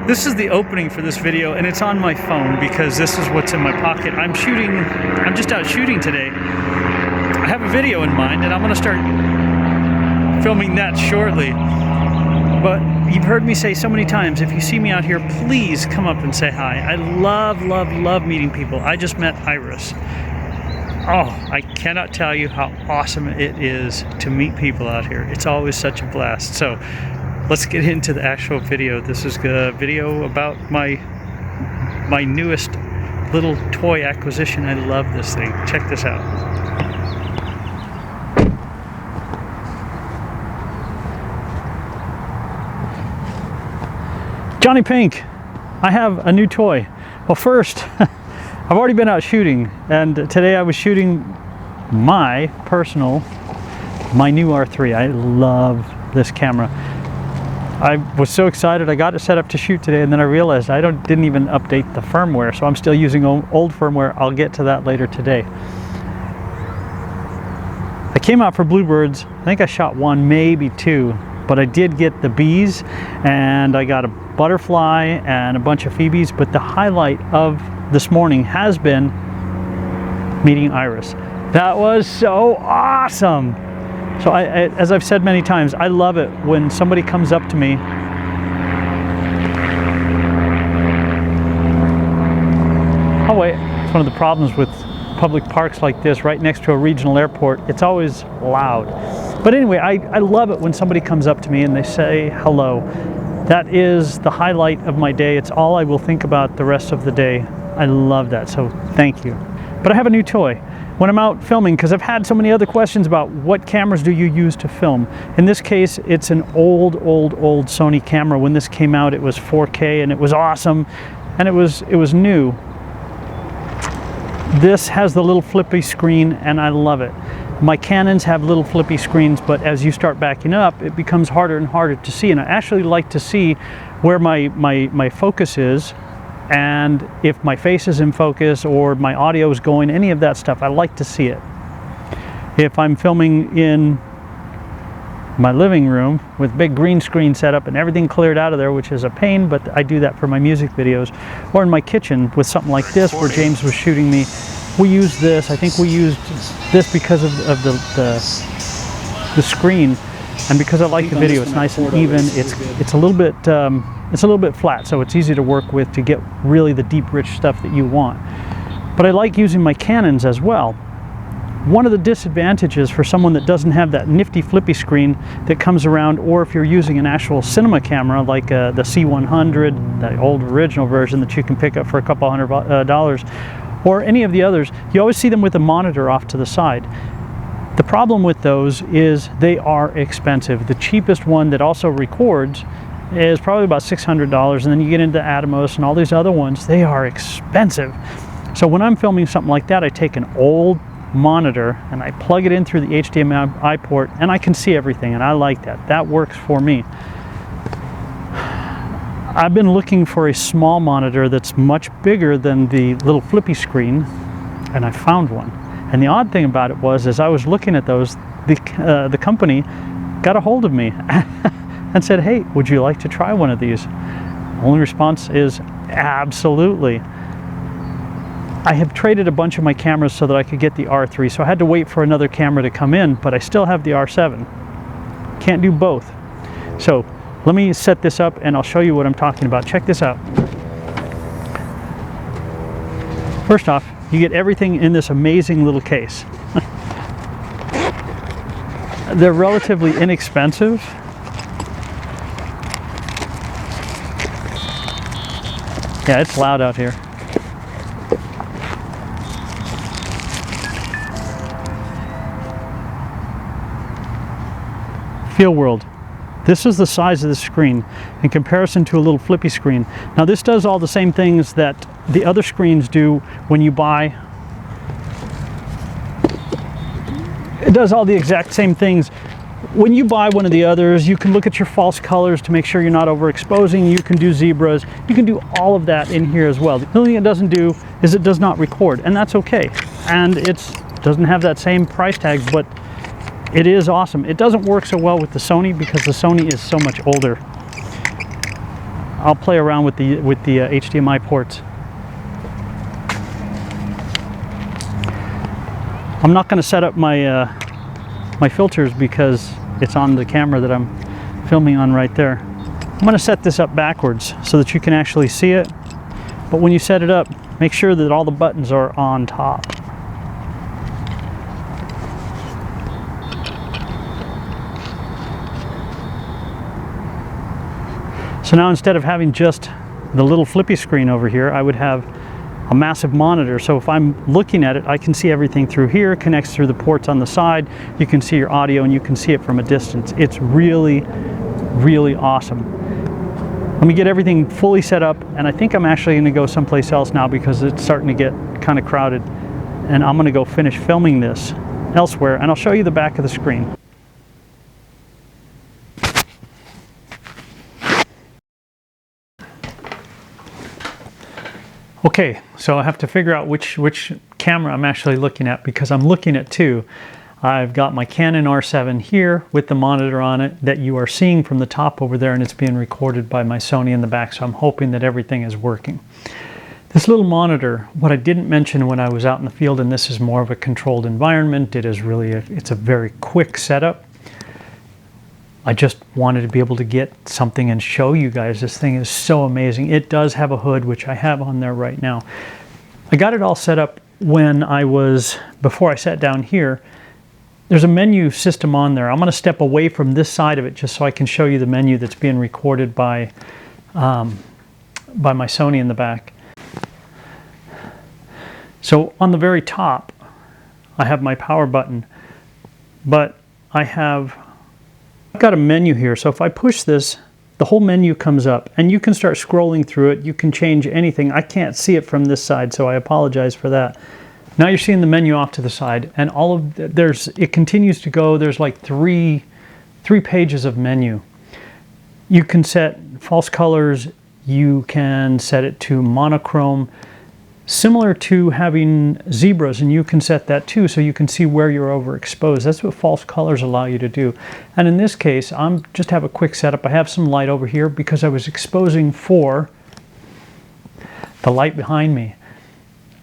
This is the opening for this video, and it's on my phone because this is what's in my pocket. I'm just out shooting today. I have a video in mind, and I'm gonna start filming that shortly. But you've heard me say so many times, if you see me out here, please come up and say hi. I love, love, love meeting people. I just met Iris. Oh, I cannot tell you how awesome it is to meet people out here. It's always such a blast. So let's get into the actual video. This is a video about my newest little toy acquisition. I love this thing. Check this out. JonnyPink, I have a new toy. Well, first, I've already been out shooting, and today I was shooting my new R3. I love this camera. I was so excited. I got it set up to shoot today, and then I realized I didn't even update the firmware, so I'm still using old firmware. I'll get to that later today. I came out for bluebirds. I think I shot one, maybe two, but I did get the bees, and I got a butterfly and a bunch of phoebes, but the highlight of this morning has been meeting Iris. That was so awesome. So as I've said many times, I love it when somebody comes up to me oh wait, it's one of the problems with public parks like this, right next to a regional airport. It's always loud. But anyway, I love it when somebody comes up to me and they say hello. That is the highlight of my day. It's all I will think about the rest of the day. I love that, so thank you. But I have a new toy. When I'm out filming, because I've had so many other questions about what cameras do you use to film. In this case, it's an old Sony camera. When this came out, it was 4K and it was awesome, and it was new. This has the little flippy screen, and I love it. My Canons have little flippy screens, but as you start backing up, it becomes harder and harder to see. And I actually like to see where my focus is, and if my face is in focus or my audio is going, any of that stuff, I like to see it. If I'm filming in my living room with big green screen setup and everything cleared out of there, which is a pain, but I do that for my music videos, or in my kitchen with something like this where James was shooting me, we use this. I think we used this because of the screen, and because I like the video. It's nice and even. It's a little bit flat, so it's easy to work with to get really the deep, rich stuff that you want. But I like using my Canons as well. One of the disadvantages for someone that doesn't have that nifty flippy screen that comes around, or if you're using an actual cinema camera like the C100, the old original version that you can pick up for a couple $100, or any of the others, you always see them with a monitor off to the side. The problem with those is they are expensive. The cheapest one that also records is probably about $600, and then you get into Atomos and all these other ones. They are expensive. So when I'm filming something like that, I take an old monitor and I plug it in through the HDMI port, and I can see everything, and I like that. That works for me. I've been looking for a small monitor that's much bigger than the little flippy screen, and I found one. And the odd thing about it was, as I was looking at those, the company got a hold of me and said, hey, would you like to try one of these? The only response is absolutely. I have traded a bunch of my cameras so that I could get the R3, so I had to wait for another camera to come in, but I still have the R7. Can't do both. So let me set this up and I'll show you what I'm talking about. Check this out. First off, you get everything in this amazing little case. They're relatively inexpensive. Yeah, it's loud out here. FeelWorld. This is the size of the screen in comparison to a little flippy screen. Now this does all the same things that the other screens do when you buy. It does all the exact same things. When you buy one of the others, you can look at your false colors to make sure you're not overexposing. You can do zebras. You can do all of that in here as well. The only thing it doesn't do is it does not record, and that's okay. And it doesn't have that same price tag, but it is awesome. It doesn't work so well with the Sony because the Sony is so much older. I'll play around with the HDMI ports. I'm not going to set up my my filters because it's on the camera that I'm filming on right there. I'm going to set this up backwards so that you can actually see it. But when you set it up, make sure that all the buttons are on top. So now instead of having just the little flippy screen over here, I would have a massive monitor. So if I'm looking at it, I can see everything through here, connects through the ports on the side. You can see your audio and you can see it from a distance. It's really, really awesome. Let me get everything fully set up, and I think I'm actually going to go someplace else now because it's starting to get kind of crowded. And I'm going to go finish filming this elsewhere, and I'll show you the back of the screen. Okay, so I have to figure out which camera I'm actually looking at because I'm looking at two. I've got my Canon R7 here with the monitor on it that you are seeing from the top over there, and it's being recorded by my Sony in the back, so I'm hoping that everything is working. This little monitor, what I didn't mention when I was out in the field, and this is more of a controlled environment, it's a very quick setup. I just wanted to be able to get something and show you guys. This thing is so amazing. It does have a hood, which I have on there right now. I got it all set up before I sat down here. There's a menu system on there. I'm going to step away from this side of it just so I can show you the menu that's being recorded by my Sony in the back. So on the very top, I have my power button, but I've got a menu here. So if I push this, the whole menu comes up and you can start scrolling through it. You can change anything. I can't see it from this side, so I apologize for that. Now you're seeing the menu off to the side, and it continues to go. There's like three pages of menu. You can set false colors. You can set it to monochrome, similar to having zebras, and you can set that too so you can see where you're overexposed. That's what false colors allow you to do. And in this case, I'm just have a quick setup. I have some light over here because I was exposing for the light behind me.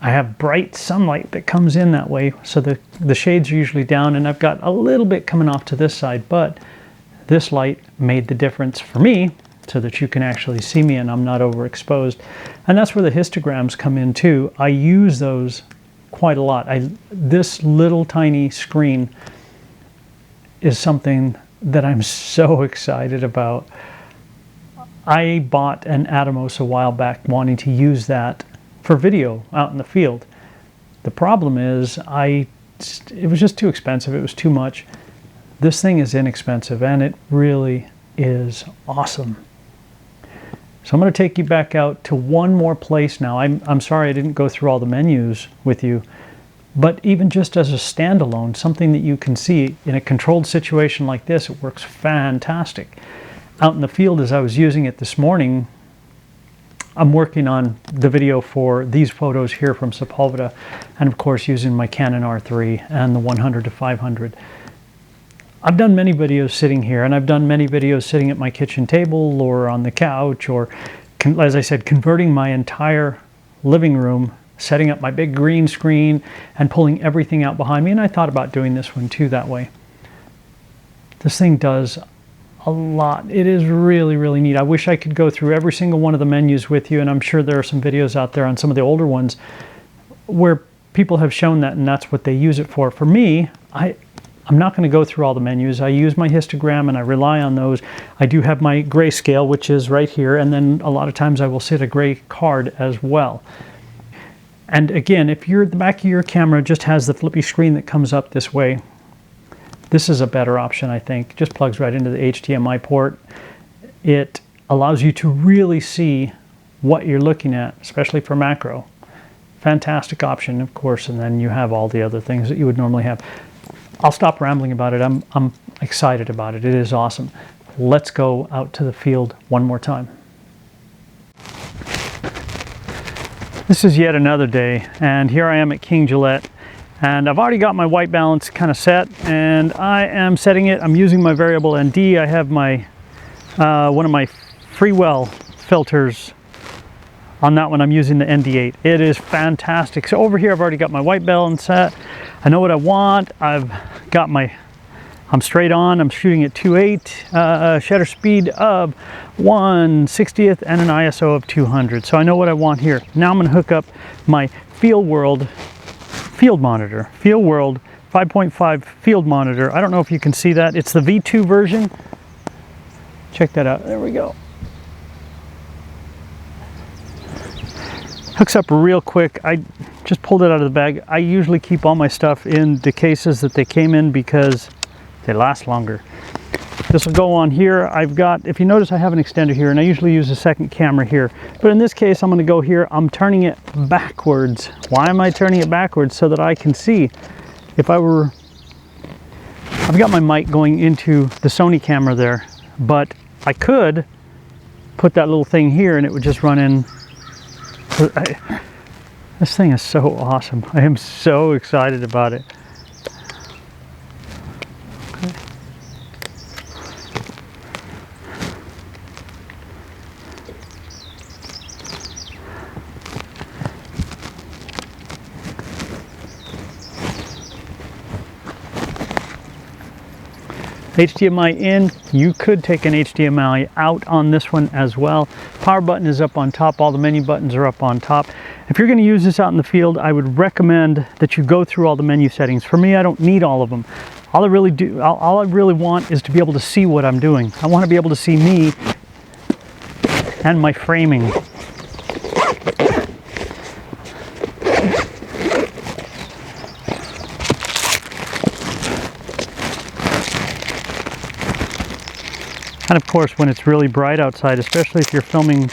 I have bright sunlight that comes in that way, so the shades are usually down, and I've got a little bit coming off to this side, but this light made the difference for me so that you can actually see me and I'm not overexposed. And that's where the histograms come in too. I use those quite a lot. This little tiny screen is something that I'm so excited about. I bought an Atomos a while back wanting to use that for video out in the field. The problem is it was just too expensive. It was too much. This thing is inexpensive and it really is awesome. So I'm going to take you back out to one more place now. I'm sorry I didn't go through all the menus with you, but even just as a standalone, something that you can see in a controlled situation like this, it works fantastic. Out in the field as I was using it this morning, I'm working on the video for these photos here from Sepulveda, and of course using my Canon R3 and the 100 to 500. I've done many videos sitting here, and I've done many videos sitting at my kitchen table or on the couch, or as I said, converting my entire living room, setting up my big green screen and pulling everything out behind me, and I thought about doing this one too that way. This thing does a lot. It is really, really neat. I wish I could go through every single one of the menus with you, and I'm sure there are some videos out there on some of the older ones where people have shown that and that's what they use it for. For me, I'm not going to go through all the menus. I use my histogram and I rely on those. I do have my grayscale, which is right here, and then a lot of times I will set a gray card as well. And again, if the back of your camera just has the flippy screen that comes up this way, this is a better option, I think. Just plugs right into the HDMI port. It allows you to really see what you're looking at, especially for macro. Fantastic option, of course, and then you have all the other things that you would normally have. I'll stop rambling about it. I'm excited about it. It is awesome. Let's go out to the field one more time. This is yet another day, and here I am at King Gillette, and I've already got my white balance kind of set, and I am setting it. I'm using my variable ND. I have my one of my FeelWorld filters. On that one, I'm using the ND8. It is fantastic. So over here, I've already got my white balance set. I know what I want. I've got my, I'm straight on. I'm shooting at 2.8, shutter speed of 1/60th, and an ISO of 200. So I know what I want here. Now I'm gonna hook up my FeelWorld field monitor. FeelWorld 5.5 field monitor. I don't know if you can see that. It's the V2 version. Check that out. There we go. Hooks up real quick. I just pulled it out of the bag. I usually keep all my stuff in the cases that they came in because they last longer. This will go on here. I've got, if you notice, I have an extender here, and I usually use a second camera here. But in this case, I'm going to go here. I'm turning it backwards. Why am I turning it backwards? So that I can see. If I were, I've got my mic going into the Sony camera there, but I could put that little thing here and it would just run in. This thing is so awesome. I am so excited about it. Okay. HDMI in. You could take an HDMI out on this one as well. Power button is up on top. All the menu buttons are up on top. If you're going to use this out in the field, I would recommend that you go through all the menu settings. For me, I don't need all of them. All I really want is to be able to see what I'm doing. I want to be able to see me and my framing. And of course, when it's really bright outside, especially if you're filming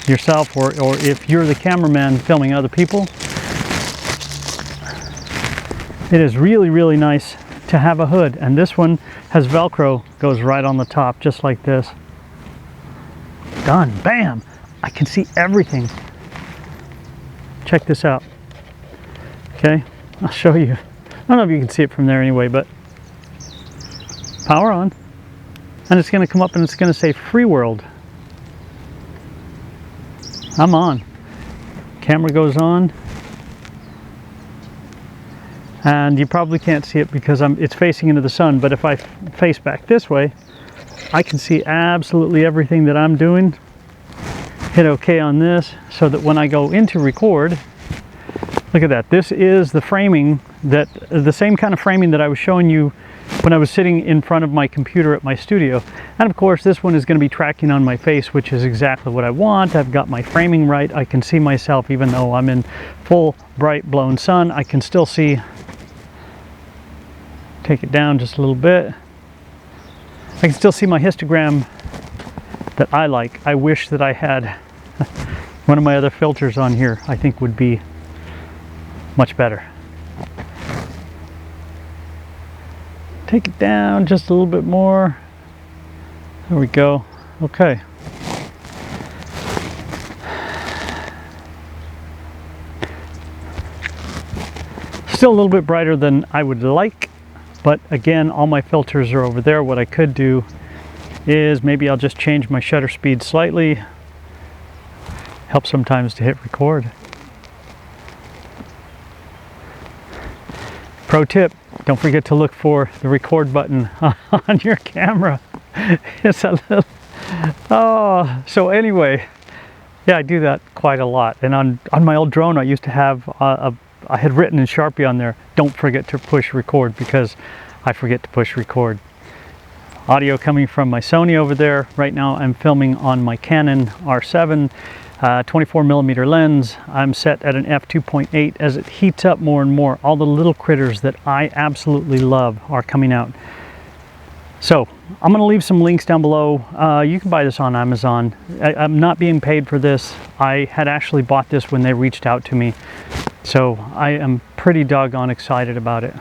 yourself or if you're the cameraman filming other people, it is really, really nice to have a hood. And this one has Velcro, goes right on the top, just like this. Done, bam! I can see everything. Check this out. Okay, I'll show you. I don't know if you can see it from there anyway, but power on. And it's going to come up and it's going to say FreeWorld. I'm on. Camera goes on. And you probably can't see it because it's facing into the sun, but if I face back this way, I can see absolutely everything that I'm doing. Hit OK on this so that when I go into record, look at that. This is the framing, the same kind of framing that I was showing you when I was sitting in front of my computer at my studio. And of course, this one is going to be tracking on my face, which is exactly what I want. I've got my framing right. I can see myself even though I'm in full bright blown sun. I can still see. Take it down just a little bit. I can still see my histogram that I like. I wish that I had one of my other filters on here. I think would be much better. Take it down just a little bit more. There we go. Okay. Still a little bit brighter than I would like, but again, all my filters are over there. What I could do is maybe I'll just change my shutter speed slightly. Helps sometimes to hit record. Pro tip, don't forget to look for the record button on your camera. It's a little, oh, so anyway, yeah, I do that quite a lot. And on my old drone, I used to have, I had written in Sharpie on there, don't forget to push record, because I forget to push record. Audio coming from my Sony over there. Right now I'm filming on my Canon R7. 24mm lens. I'm set at an f2.8. As it heats up more and more, all the little critters that I absolutely love are coming out. So I'm going to leave some links down below. You can buy this on Amazon. I'm not being paid for this. I had actually bought this when they reached out to me. So I am pretty doggone excited about it.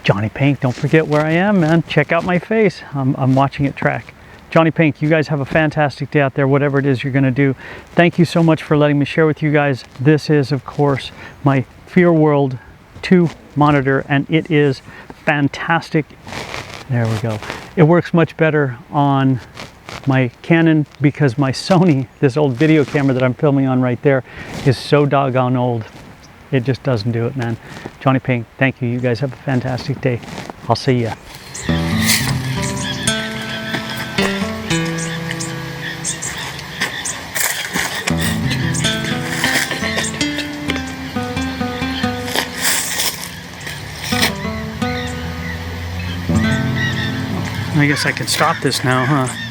JonnyPink, don't forget where I am, man. Check out my face. I'm watching it track. JonnyPink, you guys have a fantastic day out there, whatever it is you're going to do. Thank you so much for letting me share with you guys. This is, of course, my FeelWorld 2 monitor, and it is fantastic. There we go. It works much better on my Canon, because my Sony, this old video camera that I'm filming on right there, is so doggone old. It just doesn't do it, man. JonnyPink, thank you. You guys have a fantastic day. I'll see ya. I guess I can stop this now, huh?